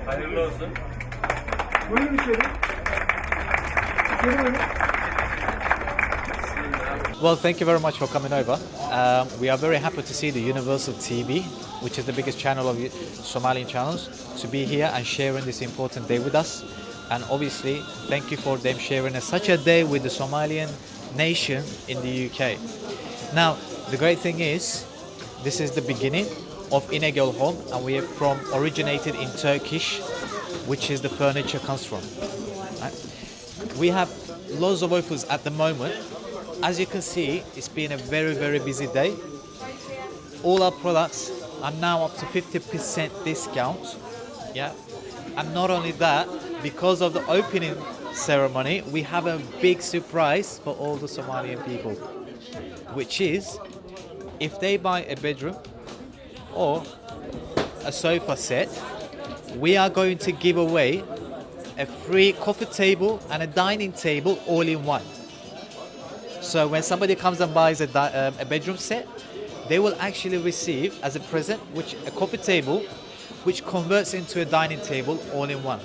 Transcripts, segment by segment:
Hayırlı olsun. Buyurun içeri. İçeri buyurun. Well, thank you very much for coming over. We are very happy to see the Universal TV, which is the biggest channel of Somalian channels, to be here and sharing this important day with us. And obviously, thank you for them sharing such a day with the Somalian nation in the UK. Now, the great thing is, this is the beginning of Inegol home, and we are originated in Turkish, which is the furniture comes from. Right? We have loads of offers at the moment. As you can see, it's been a very busy day. All our products are now up to 50% discount. Yeah, and not only that, because of the opening ceremony, we have a big surprise for all the Somalian people, which is, if they buy a bedroom or a sofa set, we are going to give away a free coffee table and a dining table all in one. So when somebody comes and buys a bedroom set, they will actually receive as a present a coffee table, which converts into a dining table all in one.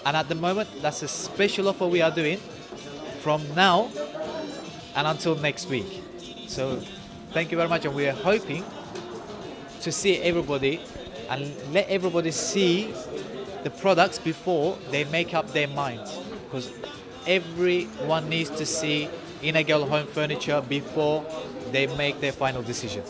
And at the moment, that's a special offer we are doing from now and until next week. So thank you very much, and we are hoping to see everybody and let everybody see the products before they make up their minds, because everyone needs to see Inegol home furniture before they make their final decision.